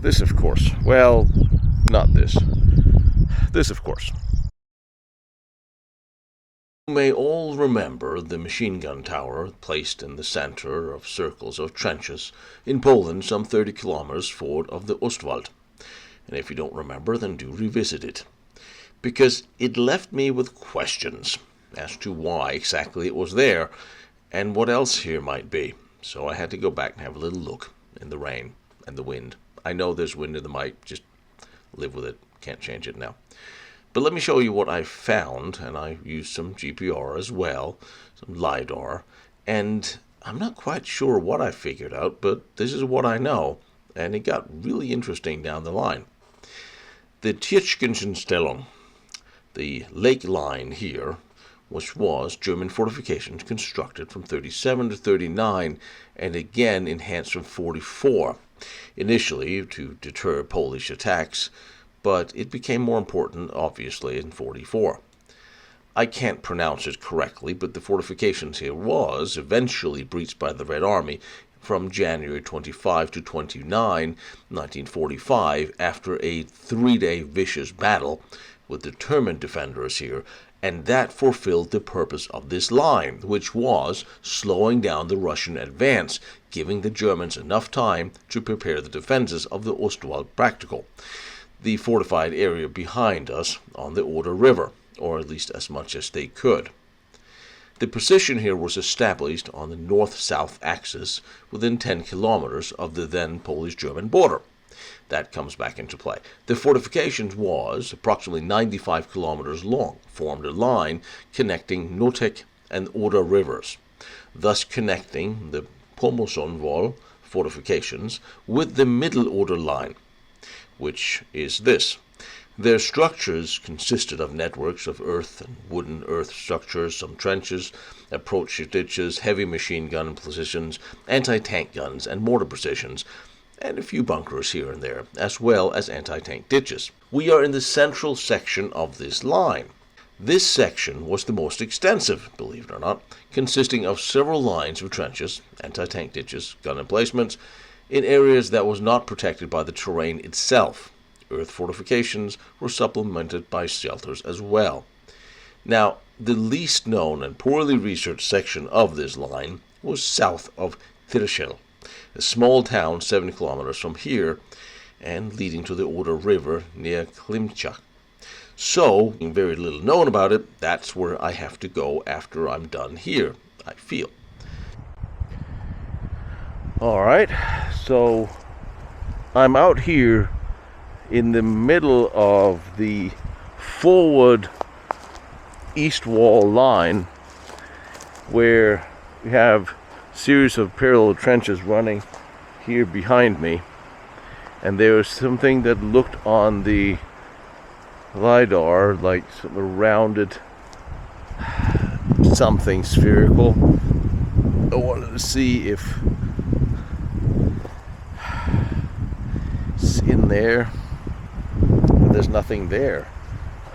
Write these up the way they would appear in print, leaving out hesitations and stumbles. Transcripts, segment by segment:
This, of course. Well, not this. This, of course. You may all remember the machine gun tower placed in the center of circles of trenches in Poland some 30 kilometers forward of the Ostwall. And if you don't remember, then do revisit it. Because it left me with questions as to why exactly it was there and what else here might be. So I had to go back and have a little look in the rain and the wind. I know there's wind in the mic, just live with it, can't change it now. But let me show you what I found, and I used some GPR as well, some LiDAR, and I'm not quite sure what I figured out, but this is what I know, and it got really interesting down the line. The Stellung, the lake line here, which was German fortifications constructed from 37 to 39, and again enhanced from 44, initially to deter Polish attacks, but it became more important, obviously, in 44. I can't pronounce it correctly, but the fortifications here was eventually breached by the Red Army from January 25 to 29, 1945, after a 3-day vicious battle with determined defenders here, and that fulfilled the purpose of this line, which was slowing down the Russian advance, giving the Germans enough time to prepare the defenses of the Ostwall practical, the fortified area behind us on the Oder River, or at least as much as they could. The position here was established on the north-south axis within 10 kilometers of the then Polish-German border. That comes back into play. The fortifications was approximately 95 kilometers long, formed a line connecting Notek and Oder rivers, thus connecting the Pomosonwall fortifications with the Middle Oder line, which is this. Their structures consisted of networks of earth and wooden earth structures, some trenches, approach ditches, heavy machine gun positions, anti-tank guns and mortar positions, and a few bunkers here and there, as well as anti-tank ditches. We are in the central section of this line. This section was the most extensive, believe it or not, consisting of several lines of trenches, anti-tank ditches, gun emplacements, in areas that was not protected by the terrain itself. Earth fortifications were supplemented by shelters as well. Now, the least known and poorly researched section of this line was south of Tirschel, a small town 7 kilometers from here and leading to the Oder River near Klimchak. So, very little known about it, that's where I have to go after I'm done here, I feel. Alright, so I'm out here in the middle of the forward east wall line where we have a series of parallel trenches running here behind me, and there was something that looked on the LiDAR like some rounded something spherical. I wanted to see if it's in there. There's nothing there.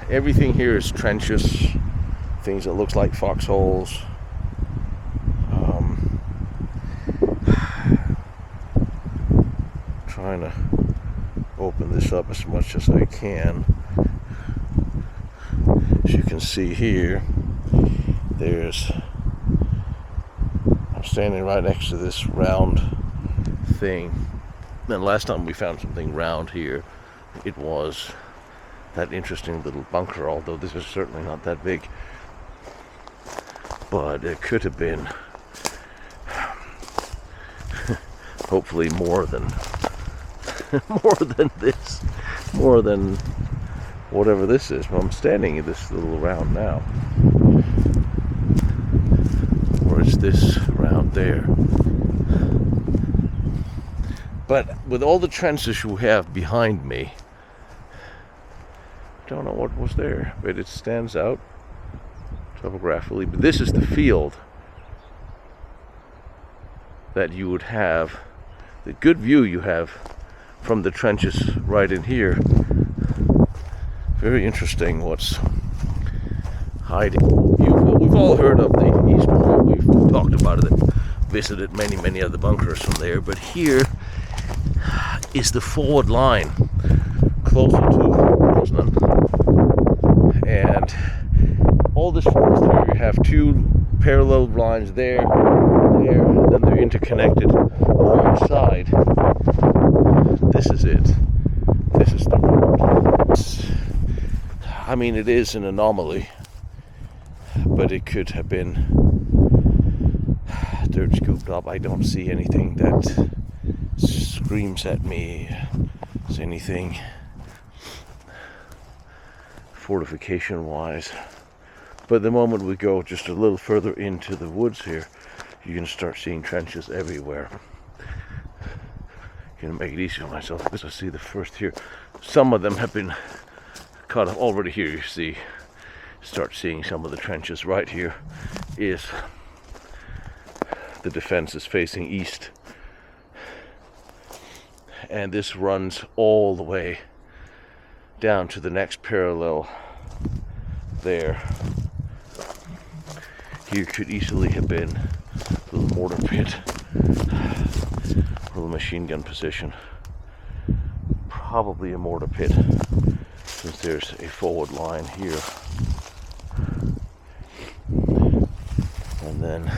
Everything here is trenches, things that looks like foxholes. Trying to open this up as much as I can. As you can see here, I'm standing right next to this round thing. And last time we found something round here, it was that interesting little bunker, although this is certainly not that big. But it could have been hopefully more than this, more than whatever this is. Well, I'm standing in this little round now, or it's this round there. But with all the trenches you have behind me, I don't know what was there, but it stands out topographically. But this is the field that you would have, the good view you have from the trenches right in here. Very interesting what's hiding. We've all heard of the East Wall. We've talked about it and visited many of the bunkers from there. But here, is the forward line closer to Poznan. And all this forest here, you have two parallel lines there, then they're interconnected alongside. This is it. This is the road. I mean, it is an anomaly, but it could have been dirt scooped up. I don't see anything that screams at me as anything fortification wise. But the moment we go just a little further into the woods here, you can start seeing trenches everywhere. I'm gonna make it easy for myself because I see the first here. Some of them have been cut off already. Here you see, start seeing some of the trenches. Right here is the defense is facing east, and this runs all the way down to the next parallel there. Here could easily have been a little mortar pit, a little machine gun position. Probably a mortar pit, since there's a forward line here. And then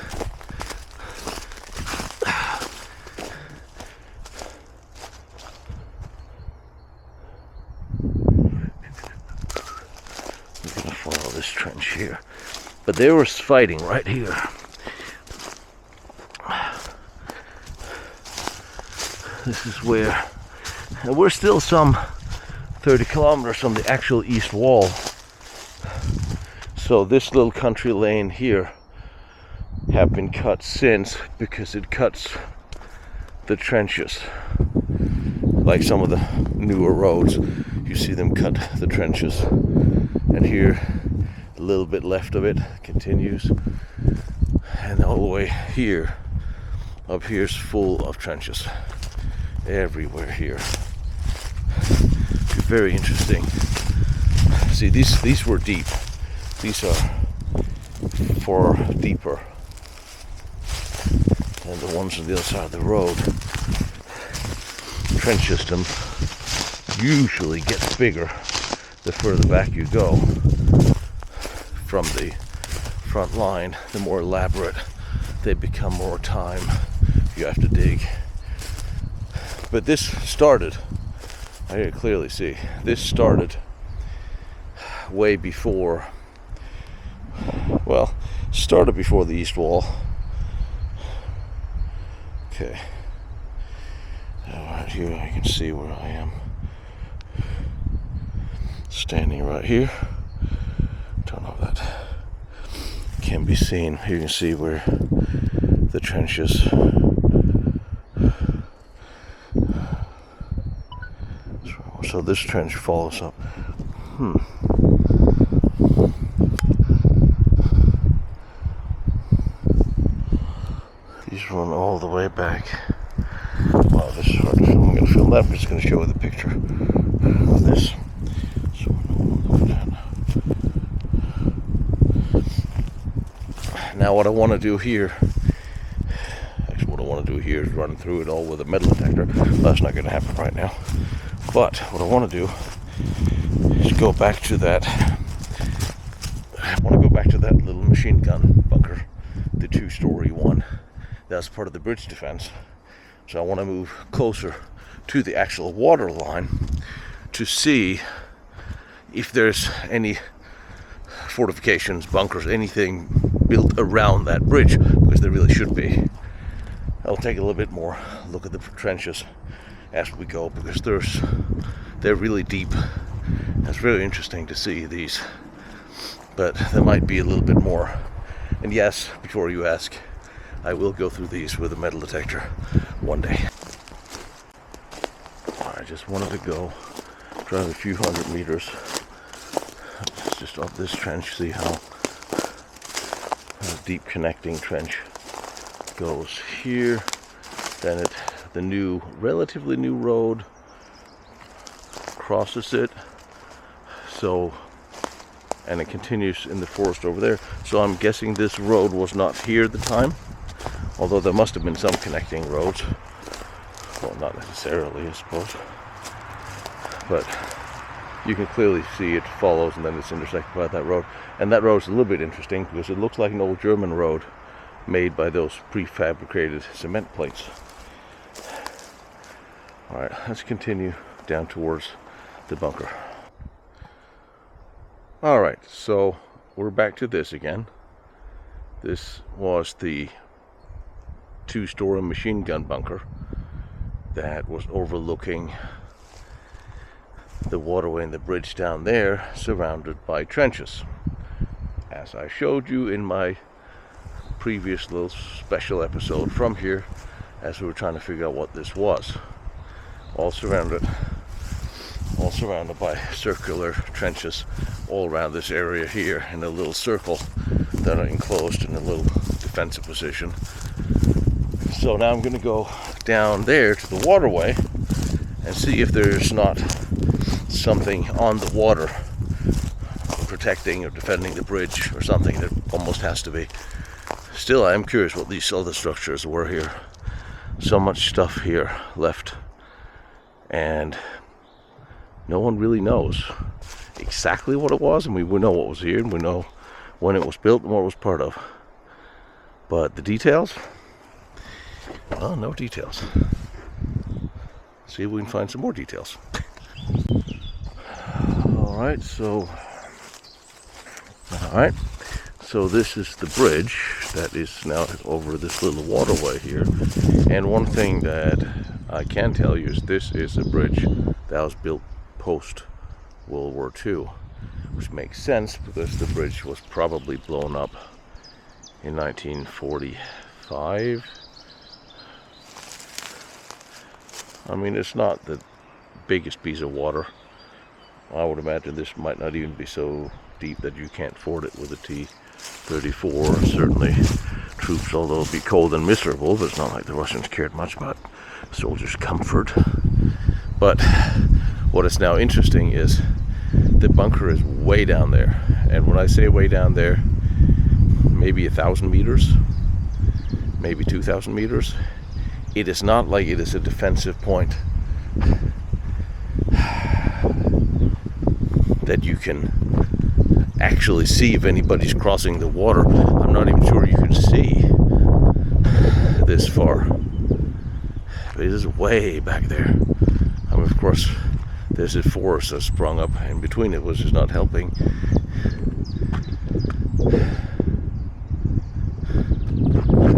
we're gonna follow this trench here. But they were fighting right here. This is where, and we're still some 30 kilometers from the actual east wall. So this little country lane here have been cut since, because it cuts the trenches. Like some of the newer roads, you see them cut the trenches. And here, a little bit left of it continues, and all the way here, up here is full of trenches everywhere here. Very interesting. See, these were deep. These are far deeper than the ones on the other side of the road. Trench system usually gets bigger the further back you go from the front line. The more elaborate they become, more time you have to dig. But this started, I can clearly see, this started way before, well, started before the east wall. Okay, right here you can see where I am, standing right here. Don't know if that can be seen. You can see where the trenches. So this trench follows up. These run all the way back. Wow, this is hard to film. I'm going to film that. I'm just going to show you the picture of this. So now what I want to do here, actually what I want to do here is run through it all with a metal detector. That's not going to happen right now. But what I want to do is go back to that. I want to go back to that little machine gun bunker, the 2-story one. That's part of the bridge defense. So I want to move closer to the actual water line to see if there's any fortifications, bunkers, anything built around that bridge, because there really should be. I'll take a little bit more look at the trenches as we go, because they're really deep. It's really interesting to see these, but there might be a little bit more. And yes, before you ask, I will go through these with a metal detector one day. I just wanted to go drive a few hundred meters just up this trench, see how deep connecting trench goes here. Then the new, relatively new road crosses it. So, and it continues in the forest over there. So I'm guessing this road was not here at the time, although there must have been some connecting roads. Well, not necessarily, I suppose. But you can clearly see it follows and then it's intersected by that road. And that road is a little bit interesting because it looks like an old German road made by those prefabricated cement plates. Alright, let's continue down towards the bunker. Alright, so we're back to this again. This was the two-story machine gun bunker that was overlooking the waterway and the bridge down there, surrounded by trenches. As I showed you in my previous little special episode from here, as we were trying to figure out what this was. All surrounded by circular trenches all around this area here in a little circle that are enclosed in a little defensive position. So now I'm going to go down there to the waterway and see if there's not something on the water protecting or defending the bridge or something. There almost has to be. Still, I am curious what these other structures were here. So much stuff here left, and no one really knows exactly what it was. I mean, we know what was here and we know when it was built and what it was part of, but the details, well, no details. See if we can find some more details. Alright, so this is the bridge that is now over this little waterway here. And one thing that I can tell you is this is a bridge that was built post World War II, which makes sense because the bridge was probably blown up in 1945. I mean, it's not the biggest piece of water. I would imagine this might not even be so deep that you can't ford it with a T-34. Certainly troops, although it'd be cold and miserable, but it's not like the Russians cared much about soldiers' comfort. But what is now interesting is the bunker is way down there. And when I say way down there, maybe 1,000 meters, maybe 2,000 meters. It is not like it is a defensive point that you can actually see if anybody's crossing the water. I'm not even sure you can see this far. But it is way back there. I mean, of course, there's a forest that sprung up in between it, which is not helping.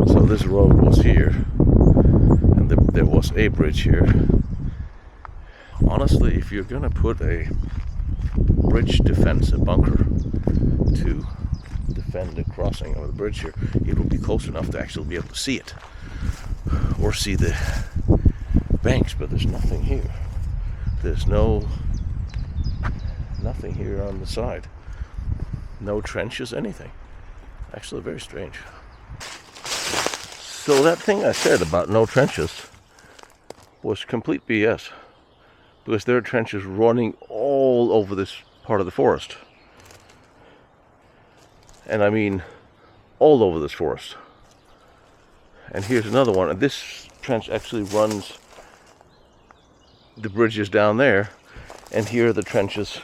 So this road was here, and there was a bridge here. Honestly, if you're gonna put a bridge defense, a bunker, to defend the crossing of the bridge here, it will be close enough to actually be able to see it or see the banks, but there's nothing here. There's nothing here on the side. No trenches, anything. Actually, very strange. So that thing I said about no trenches was complete BS, because there are trenches running all over this part of the forest. And I mean all over this forest. And here's another one, and this trench actually runs the bridges down there, and here are the trenches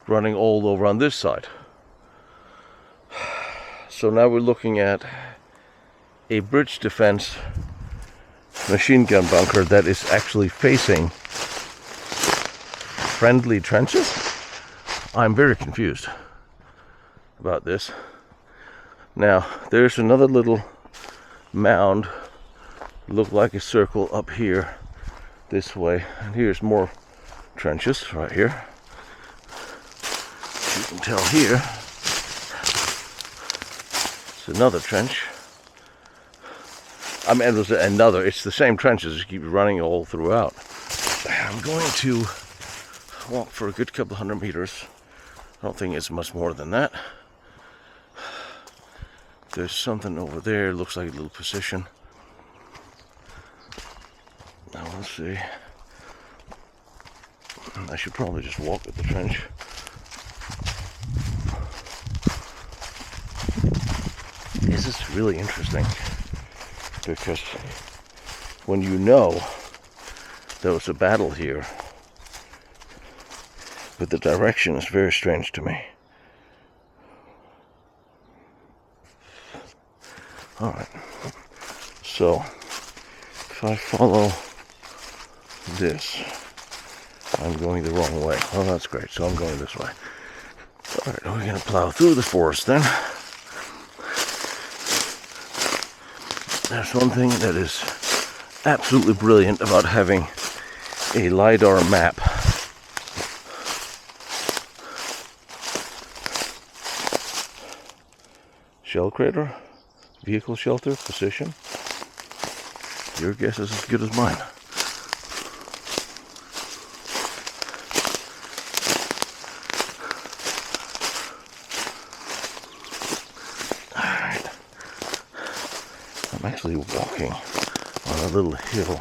running all over on this side. So now we're looking at a bridge defense machine gun bunker that is actually facing friendly trenches. I'm very confused about this. Now, there's another little mound, look like a circle up here this way, and here's more trenches right here. You can tell here it's another trench. I mean, it was another, it's the same trenches, just keep running all throughout. I'm going to walk for a good couple hundred meters. I don't think it's much more than that. There's something over there, looks like a little position. Now let's see. I should probably just walk with the trench. This is really interesting, because when you know there was a battle here, but the direction is very strange to me. Alright, so if I follow this, I'm going the wrong way. Oh, that's great, so I'm going this way. Alright, we're going to plow through the forest then. There's one thing that is absolutely brilliant about having a LiDAR map. Shell crater, vehicle shelter, position. Your guess is as good as mine. Alright. I'm actually walking on a little hill.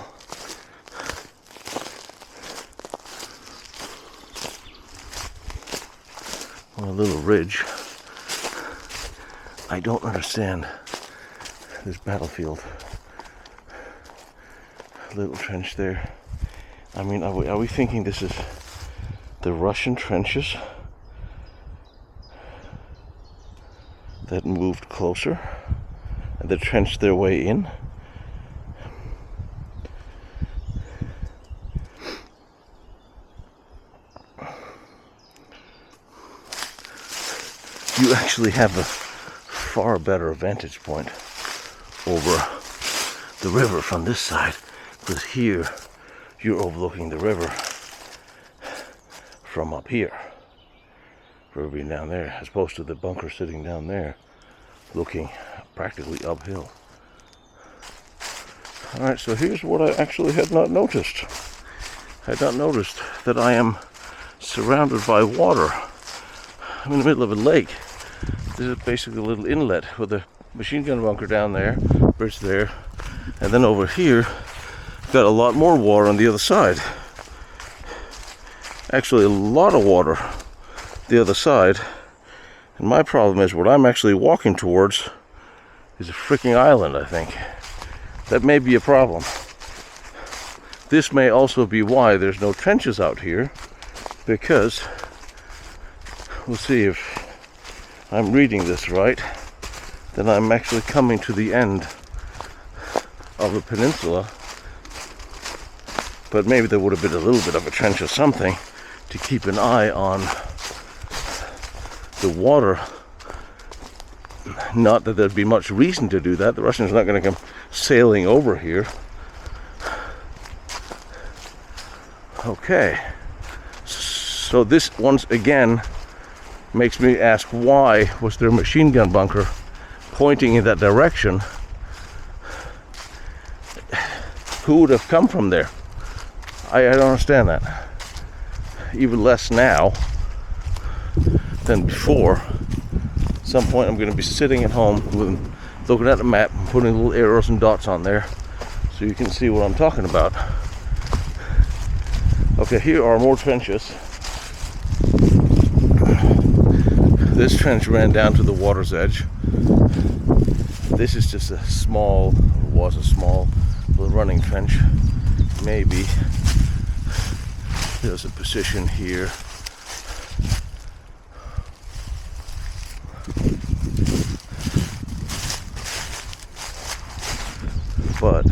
On a little ridge. I don't understand this battlefield. Little trench there. I mean, are we thinking this is the Russian trenches that moved closer and that trenched their way in? You actually have a far better vantage point over the river from this side, because here you're overlooking the river from up here, river being down there, as opposed to the bunker sitting down there looking practically uphill. Alright, so here's what I actually had not noticed. I had not noticed that I am surrounded by water. I'm in the middle of a lake. This is basically a little inlet with a machine gun bunker down there, bridge there, and then over here, got a lot more water on the other side. Actually, a lot of water the other side. And my problem is what I'm actually walking towards is a freaking island, I think. That may be a problem. This may also be why there's no trenches out here, because we'll see if I'm reading this right, then I'm actually coming to the end of the peninsula. But maybe there would have been a little bit of a trench or something to keep an eye on the water. Not that there'd be much reason to do that. The Russians are not going to come sailing over here. Okay. So this once again makes me ask, why was their machine gun bunker pointing in that direction? Who would have come from there? I don't understand that. Even less now than before. At some point I'm going to be sitting at home looking at the map and putting little arrows and dots on there so you can see what I'm talking about. Okay, here are more trenches. This trench ran down to the water's edge. This is just was a small little running trench. Maybe there's a position here. But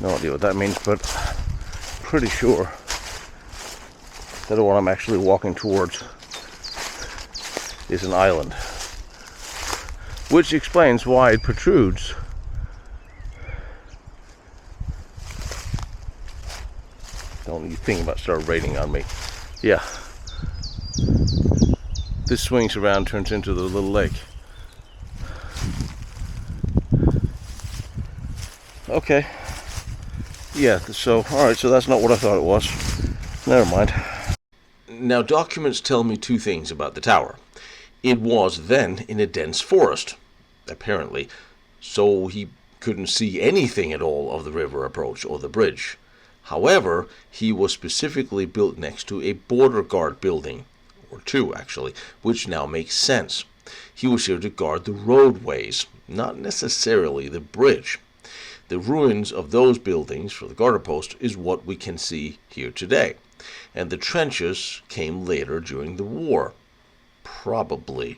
no idea what that means, but pretty sure that the one I'm actually walking towards is an island, which explains why it protrudes. Don't you think about start raining on me? Yeah. This swings around, turns into the little lake. Okay. Yeah, so, alright, so that's not what I thought it was. Never mind. Now, documents tell me two things about the tower. It was then in a dense forest, apparently, so he couldn't see anything at all of the river approach or the bridge. However, he was specifically built next to a border guard building, or two actually, which now makes sense. He was here to guard the roadways, not necessarily the bridge. The ruins of those buildings for the Garda Post is what we can see here today. And the trenches came later during the war. Probably.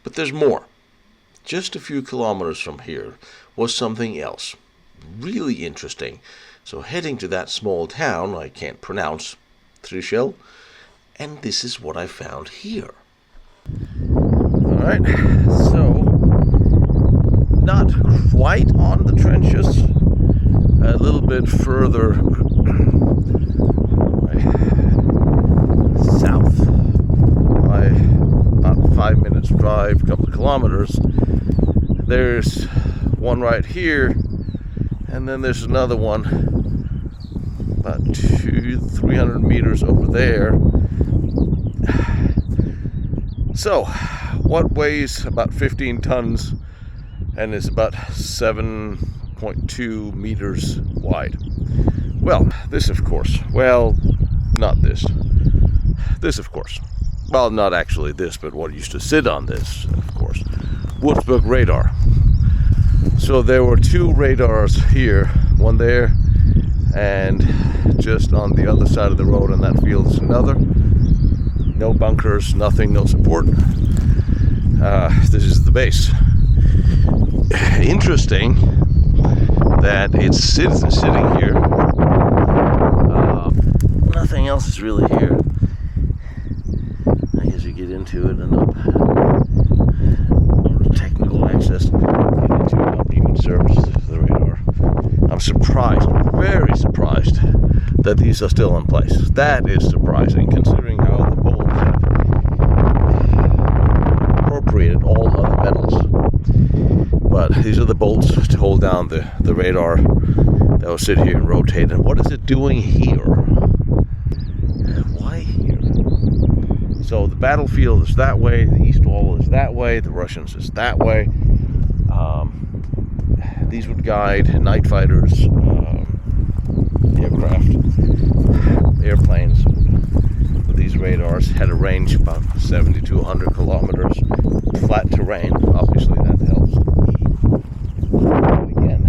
But there's more. Just a few kilometers from here was something else. Really interesting. So heading to that small town I can't pronounce, Trichel, and this is what I found here. Alright, so not quite on the trenches, a little bit further south by about 5 minutes drive, a couple of kilometers. There's one right here, and then there's another one about 300 meters over there. So, what weighs about 15 tons and is about 7.2 meters wide? Well, this of course. Well, not this. This of course. Well, not actually this, but what used to sit on this, of course. Würzburg radar. So there were two radars here, one there, and just on the other side of the road in that field is another. No bunkers, nothing, no support. This is the base. Interesting that it's sitting here. Nothing else is really here. I guess you get into it and up. Technical access. Get into it up. You can service the radar. I'm surprised, very surprised, that these are still in place. That is surprising, considering how the bolts have appropriated all other metals. But these are the bolts to hold down the radar that will sit here and rotate. And what is it doing here? Why here? So the battlefield is that way, the east wall is that way, the Russians is that way. These would guide night fighters, aircraft, airplanes. These radars had a range about 70 to 100 kilometers. Flat terrain, obviously that helps. But again,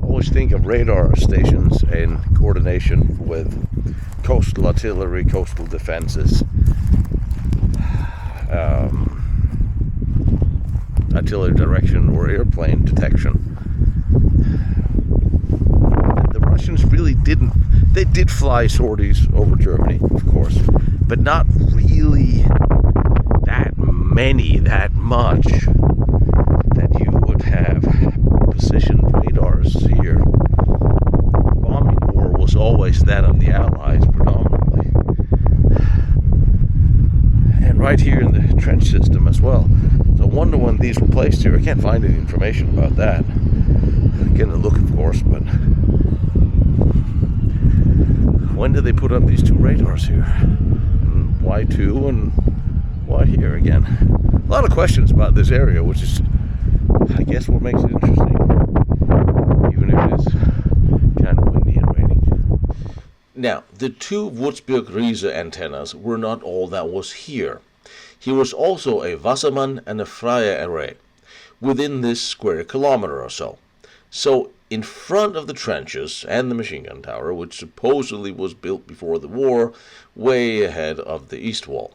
always think of radar stations in coordination with coastal artillery, coastal defenses, artillery direction or airplane detection. And the Russians really didn't. They did fly sorties over Germany, of course, but not really that many, that much, that you would have positioned radars here. Bombing war was always that of the Allies, predominantly. And right here in the trench system as well. So I wonder when these were placed here. I can't find any information about that. Getting a look, of course, but when did they put up these two radars here? And why two and why here again? A lot of questions about this area, which is, I guess, what makes it interesting, even if it is kind of windy and raining. Now, the two Würzburg-Riese antennas were not all that was here. Here was also a Wassermann and a Freie array within this square kilometer or so. So, in front of the trenches and the machine gun tower, which supposedly was built before the war, way ahead of the east wall,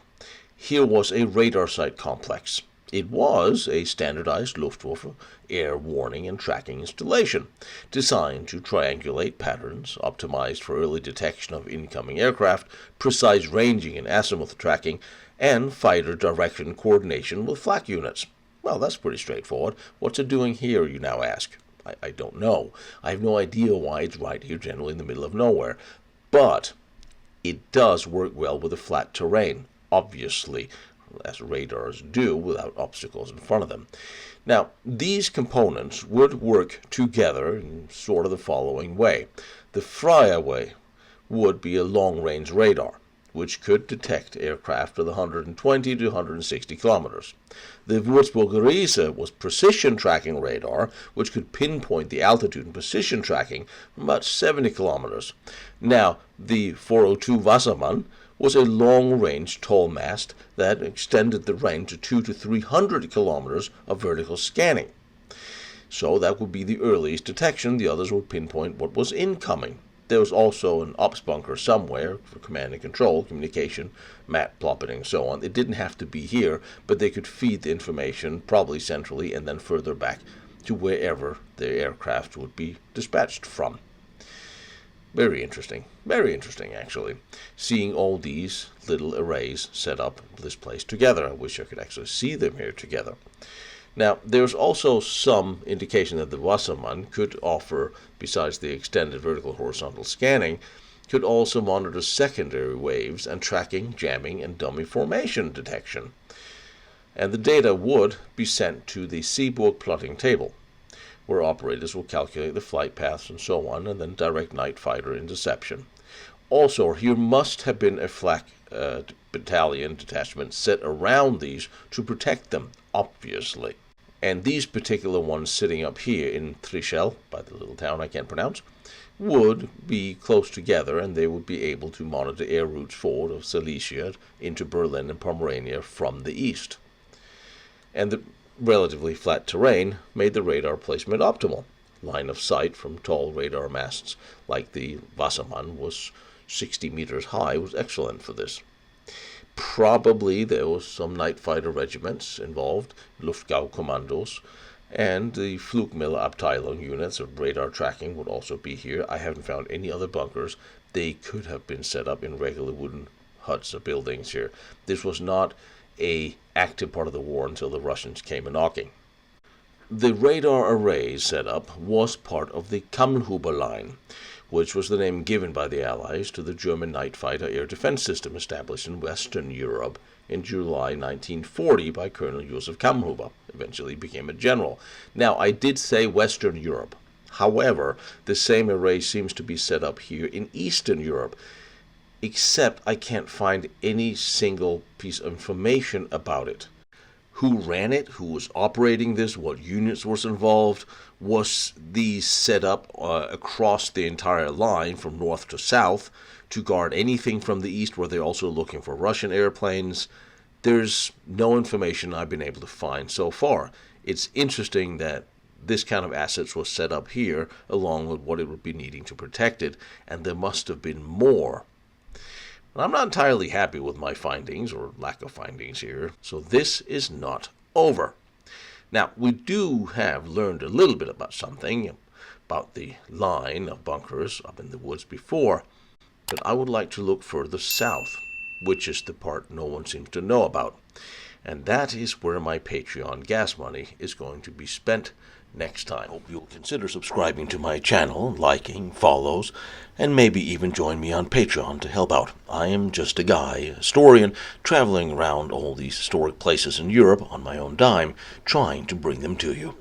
here was a radar site complex. It was a standardized Luftwaffe air warning and tracking installation, designed to triangulate patterns, optimized for early detection of incoming aircraft, precise ranging and azimuth tracking, and fighter direction coordination with flak units. Well, that's pretty straightforward. What's it doing here, you now ask? I don't know. I have no idea why it's right here, generally in the middle of nowhere. But it does work well with the flat terrain, obviously, as radars do, without obstacles in front of them. Now, these components would work together in sort of the following way. The Freie way would be a long-range radar, which could detect aircraft with 120 to 160 kilometers. The Würzburg-Riese was precision tracking radar, which could pinpoint the altitude and position tracking from about 70 kilometers. Now, the 402 Wassermann was a long-range tall mast that extended the range to 200 to 300 kilometers of vertical scanning. So that would be the earliest detection. The others would pinpoint what was incoming. There was also an ops bunker somewhere for command and control, communication, map plotting, and so on. It didn't have to be here, but they could feed the information, probably centrally, and then further back to wherever the aircraft would be dispatched from. Very interesting actually, seeing all these little arrays set up this place together. I wish I could actually see them here together. Now, there's also some indication that the Wassermann could offer, besides the extended vertical horizontal scanning, could also monitor secondary waves and tracking, jamming, and dummy formation detection. And the data would be sent to the Seaborg plotting table, where operators will calculate the flight paths and so on, and then direct night fighter interception. Also, here must have been a flak battalion detachment set around these to protect them, obviously. And these particular ones sitting up here in Trichel, by the little town I can't pronounce, would be close together, and they would be able to monitor air routes forward of Silesia into Berlin and Pomerania from the east. And the relatively flat terrain made the radar placement optimal. Line of sight from tall radar masts like the Wassermann was 60 meters high was excellent for this. Probably there was some night fighter regiments involved, Luftgau-Kommandos, and the Flugmillerabteilung units of radar tracking would also be here. I haven't found any other bunkers. They could have been set up in regular wooden huts or buildings here. This was not an active part of the war until the Russians came a-knocking. The radar array setup was part of the Kammhuber line, which was the name given by the Allies to the German night fighter air defense system established in Western Europe in July 1940 by Colonel Josef Kammhuber, eventually became a general. Now, I did say Western Europe. However, the same array seems to be set up here in Eastern Europe, except I can't find any single piece of information about it. Who ran it? Who was operating this? What units was involved? Was these set up across the entire line from north to south to guard anything from the east? Were they also looking for Russian airplanes? There's no information I've been able to find so far. It's interesting that this kind of assets was set up here along with what it would be needing to protect it, and there must have been more. I'm not entirely happy with my findings, or lack of findings here, so this is not over. Now, we do have learned a little bit about something, about the line of bunkers up in the woods before, but I would like to look further south, which is the part no one seems to know about. And that is where my Patreon gas money is going to be spent next time. Hope you'll consider subscribing to my channel, liking, follows, and maybe even join me on Patreon to help out. I am just a guy, a historian, traveling around all these historic places in Europe on my own dime, trying to bring them to you.